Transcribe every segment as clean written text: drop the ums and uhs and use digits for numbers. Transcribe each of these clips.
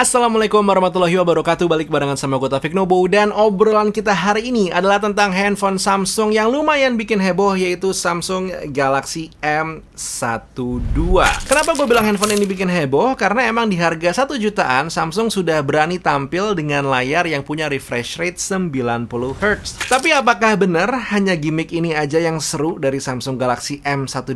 Assalamualaikum warahmatullahi wabarakatuh. Balik barengan sama gue Taufik Nobo. Dan obrolan kita hari ini adalah tentang handphone Samsung yang lumayan bikin heboh, yaitu Samsung Galaxy M12. Kenapa gue bilang handphone ini bikin heboh? Karena emang di harga 1 jutaan Samsung sudah berani tampil dengan layar yang punya refresh rate 90Hz. Tapi apakah benar hanya gimmick ini aja yang seru dari Samsung Galaxy M12?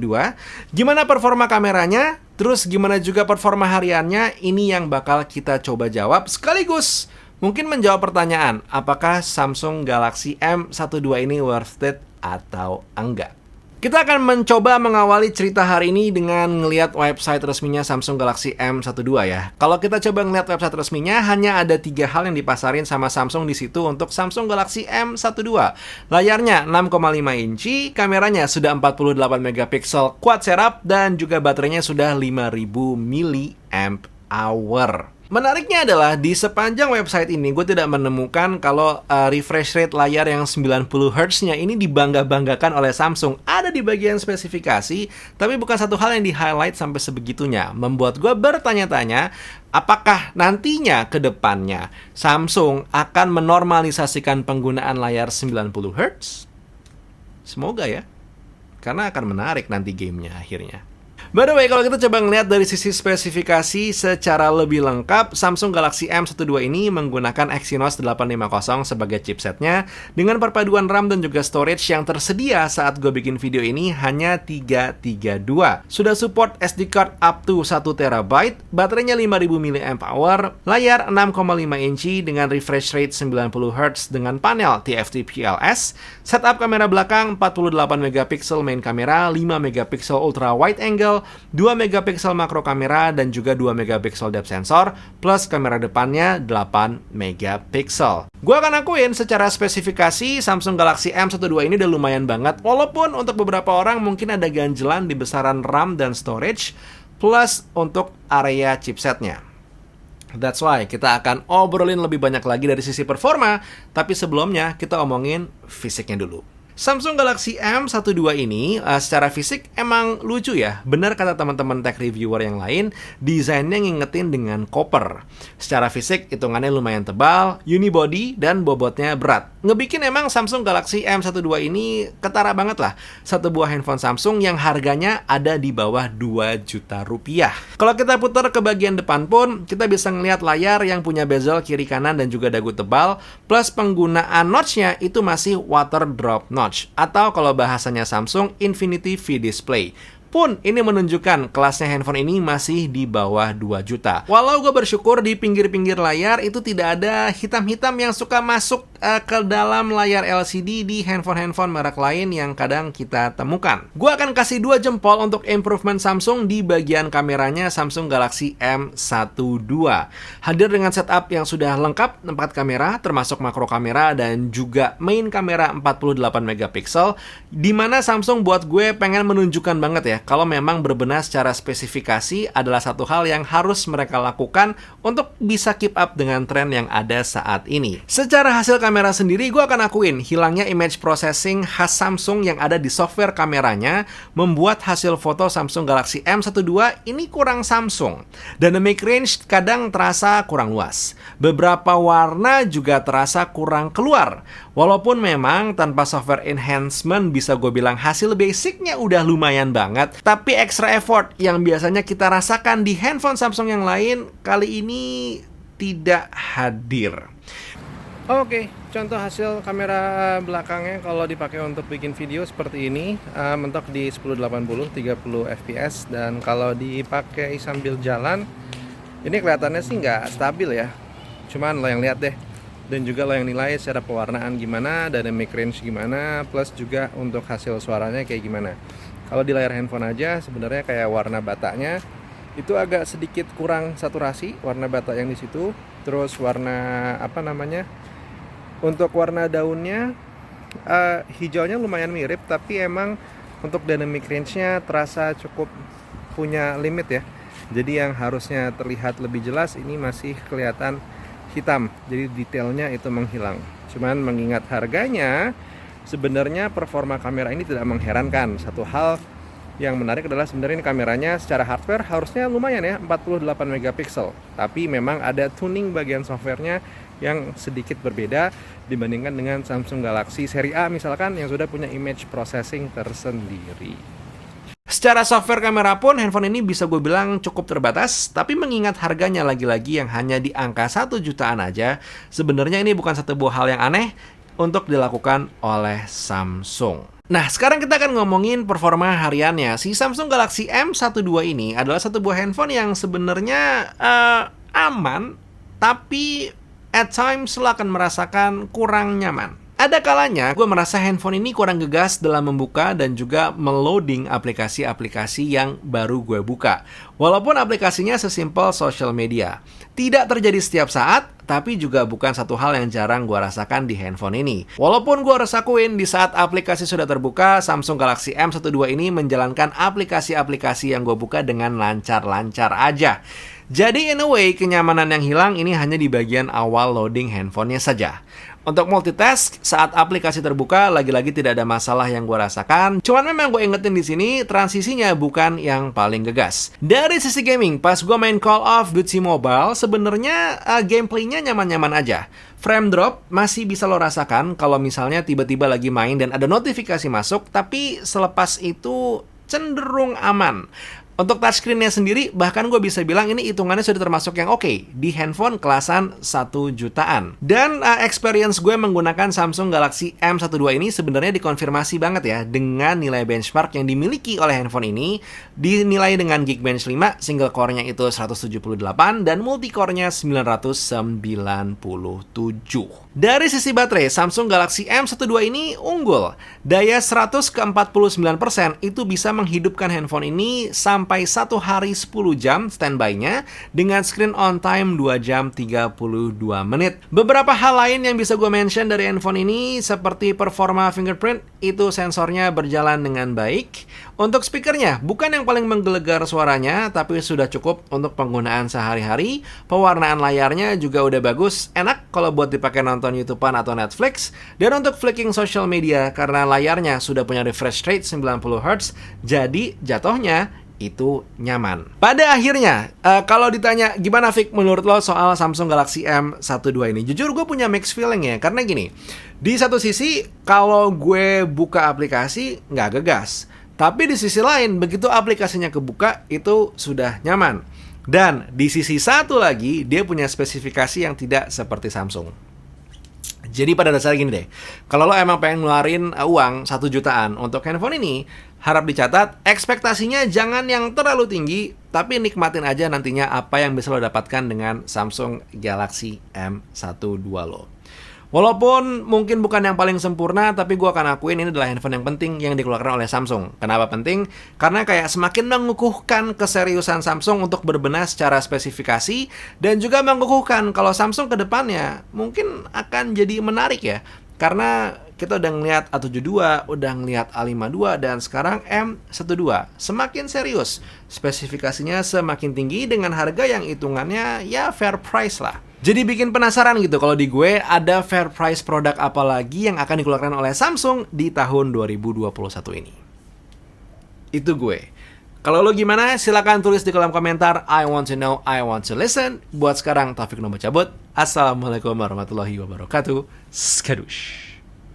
Gimana performa kameranya? Terus gimana juga performa hariannya? Ini yang bakal kita coba jawab sekaligus mungkin menjawab pertanyaan, apakah Samsung Galaxy M12 ini worth it atau enggak? Kita akan mencoba mengawali cerita hari ini dengan ngelihat website resminya Samsung Galaxy M12 ya. Kalau kita coba ngelihat website resminya, hanya ada 3 hal yang dipasarin sama Samsung di situ untuk Samsung Galaxy M12. Layarnya 6,5 inci, kameranya sudah 48 megapiksel quad setup, dan juga baterainya sudah 5000 mAh. Menariknya adalah di sepanjang website ini gue tidak menemukan kalau refresh rate layar yang 90Hz-nya ini dibangga-banggakan oleh Samsung. Ada di bagian spesifikasi, tapi bukan satu hal yang di-highlight sampai sebegitunya. Membuat gue bertanya-tanya, apakah nantinya ke depannya Samsung akan menormalisasikan penggunaan layar 90Hz? Semoga ya, karena akan menarik nanti gamenya akhirnya. By the way, kalau kita coba ngeliat dari sisi spesifikasi secara lebih lengkap, Samsung Galaxy M12 ini menggunakan Exynos 850 sebagai chipsetnya, dengan perpaduan RAM dan juga storage yang tersedia saat gue bikin video ini hanya 332. Sudah support SD card up to 1TB, baterainya 5000 mAh, layar 6,5 inci dengan refresh rate 90Hz dengan panel TFT PLS, setup kamera belakang 48 megapiksel main kamera, 5 megapiksel ultra wide angle, 2 megapiksel makro kamera, dan juga 2 megapiksel depth sensor, plus kamera depannya 8 megapiksel. Gue akan akuin secara spesifikasi Samsung Galaxy M12 ini udah lumayan banget, walaupun untuk beberapa orang mungkin ada ganjelan di besaran RAM dan storage, plus untuk area chipsetnya. That's why kita akan obrolin lebih banyak lagi dari sisi performa, tapi sebelumnya kita omongin fisiknya dulu. Samsung Galaxy M12 ini secara fisik emang lucu ya. Benar kata teman-teman tech reviewer yang lain, desainnya ngingetin dengan koper. Secara fisik hitungannya lumayan tebal, unibody, dan bobotnya berat. Ngebikin emang Samsung Galaxy M12 ini ketara banget lah. Satu buah handphone Samsung yang harganya ada di bawah 2 juta rupiah. Kalau kita putar ke bagian depan pun, kita bisa ngelihat layar yang punya bezel kiri kanan dan juga dagu tebal, plus penggunaan notch-nya itu masih water drop notch, atau kalau bahasanya Samsung, Infinity V Display. Pun ini menunjukkan kelasnya handphone ini masih di bawah 2 juta. Walau gue bersyukur di pinggir-pinggir layar itu tidak ada hitam-hitam yang suka masuk ke dalam layar LCD di handphone-handphone merek lain yang kadang kita temukan. Gue akan kasih 2 jempol untuk improvement Samsung di bagian kameranya Samsung Galaxy M12. Hadir dengan setup yang sudah lengkap, 4 kamera termasuk makro kamera dan juga main kamera 48 megapiksel, dimana Samsung buat gue pengen menunjukkan banget ya, kalau memang berbenah secara spesifikasi adalah satu hal yang harus mereka lakukan untuk bisa keep up dengan tren yang ada saat ini. Secara hasil kamera sendiri, gue akan akuin hilangnya image processing khas Samsung yang ada di software kameranya membuat hasil foto Samsung Galaxy M12 ini kurang Samsung. Dynamic range kadang terasa kurang luas. Beberapa warna juga terasa kurang keluar. Walaupun memang tanpa software enhancement bisa gue bilang hasil basicnya udah lumayan banget, tapi extra effort yang biasanya kita rasakan di handphone Samsung yang lain kali ini tidak hadir. Oke, contoh hasil kamera belakangnya kalau dipakai untuk bikin video seperti ini, mentok di 1080 30 fps, dan kalau dipakai sambil jalan ini kelihatannya sih nggak stabil ya. Cuman lo yang lihat deh, dan juga lo yang nilai secara pewarnaan gimana, dynamic range gimana, plus juga untuk hasil suaranya kayak gimana. Kalau di layar handphone aja sebenarnya kayak warna bataknya itu agak sedikit kurang saturasi, warna batak yang di situ. Terus warna untuk warna daunnya hijaunya lumayan mirip, tapi emang untuk dynamic range-nya terasa cukup punya limit ya. Jadi yang harusnya terlihat lebih jelas ini masih kelihatan hitam, jadi detailnya itu menghilang. Cuman mengingat harganya, sebenarnya performa kamera ini tidak mengherankan. Satu hal Yang menarik adalah sebenarnya ini kameranya secara hardware harusnya lumayan ya, 48 megapiksel. Tapi memang ada tuning bagian softwarenya yang sedikit berbeda dibandingkan dengan Samsung Galaxy seri A misalkan yang sudah punya image processing tersendiri. Secara software kamera pun handphone ini bisa gue bilang cukup terbatas, tapi mengingat harganya lagi-lagi yang hanya di angka 1 jutaan aja, sebenarnya ini bukan satu buah hal yang aneh untuk dilakukan oleh Samsung. Nah, sekarang kita akan ngomongin performa hariannya. Si Samsung Galaxy M12 ini adalah satu buah handphone yang sebenarnya aman, tapi at times lo akan merasakan kurang nyaman. Ada kalanya gue merasa handphone ini kurang gegas dalam membuka dan juga meloading aplikasi-aplikasi yang baru gue buka. Walaupun aplikasinya sesimpel social media. Tidak terjadi setiap saat, tapi juga bukan satu hal yang jarang gue rasakan di handphone ini. Walaupun gue harus akuin di saat aplikasi sudah terbuka, Samsung Galaxy M12 ini menjalankan aplikasi-aplikasi yang gue buka dengan lancar-lancar aja. Jadi in a way, kenyamanan yang hilang ini hanya di bagian awal loading handphonenya saja. Untuk multitask, saat aplikasi terbuka, lagi-lagi tidak ada masalah yang gue rasakan. Cuman memang gue ingetin di sini, transisinya bukan yang paling gegas. Dari sisi gaming, pas gue main Call of Duty Mobile, sebenarnya gameplaynya nyaman-nyaman aja. Frame drop masih bisa lo rasakan kalau misalnya tiba-tiba lagi main dan ada notifikasi masuk, tapi selepas itu cenderung aman. Untuk touchscreen-nya sendiri, bahkan gue bisa bilang ini hitungannya sudah termasuk yang oke di handphone kelasan 1 jutaan. Dan experience gue menggunakan Samsung Galaxy M12 ini sebenarnya dikonfirmasi banget ya dengan nilai benchmark yang dimiliki oleh handphone ini. Dinilai dengan Geekbench 5, single core-nya itu 178 dan multi-core-nya 997. Dari sisi baterai, Samsung Galaxy M12 ini unggul. Daya 100 ke 49% itu bisa menghidupkan handphone ini sampai 1 hari 10 jam standby-nya dengan screen on time 2 jam 32 menit. Beberapa hal lain yang bisa gue mention dari handphone ini seperti performa fingerprint, itu sensornya berjalan dengan baik. Untuk speakernya, bukan yang paling menggelegar suaranya, tapi sudah cukup untuk penggunaan sehari-hari. Pewarnaan layarnya juga udah bagus, enak kalau buat dipakai nonton YouTube-an atau Netflix. Dan untuk flicking social media, karena layarnya sudah punya refresh rate 90Hz, jadi jatuhnya itu nyaman. Pada akhirnya, kalau ditanya gimana Fik menurut lo soal Samsung Galaxy M12 ini, jujur gue punya mixed feeling ya, karena gini, di satu sisi kalau gue buka aplikasi nggak gegas, tapi di sisi lain begitu aplikasinya kebuka itu sudah nyaman. Dan di sisi satu lagi dia punya spesifikasi yang tidak seperti Samsung. Jadi pada dasarnya gini deh, kalau lo emang pengen ngeluarin uang 1 jutaan untuk handphone ini, harap dicatat, ekspektasinya jangan yang terlalu tinggi, tapi nikmatin aja nantinya apa yang bisa lo dapatkan dengan Samsung Galaxy M12 lo. Walaupun mungkin bukan yang paling sempurna, tapi gue akan akuin ini adalah handphone yang penting yang dikeluarkan oleh Samsung. Kenapa penting? Karena kayak semakin mengukuhkan keseriusan Samsung untuk berbenah secara spesifikasi, dan juga mengukuhkan kalau Samsung ke depannya mungkin akan jadi menarik ya. Karena kita udah ngeliat A72, udah ngeliat A52, dan sekarang M12. Semakin serius, spesifikasinya semakin tinggi dengan harga yang hitungannya ya fair price lah. Jadi bikin penasaran gitu kalau di gue ada fair price produk apa lagi yang akan dikeluarkan oleh Samsung di tahun 2021 ini. Itu gue. Kalau lo gimana? Silakan tulis di kolom komentar. I want to know, I want to listen. Buat sekarang, Taufik Nomo cabut. Assalamualaikum warahmatullahi wabarakatuh. Skadush.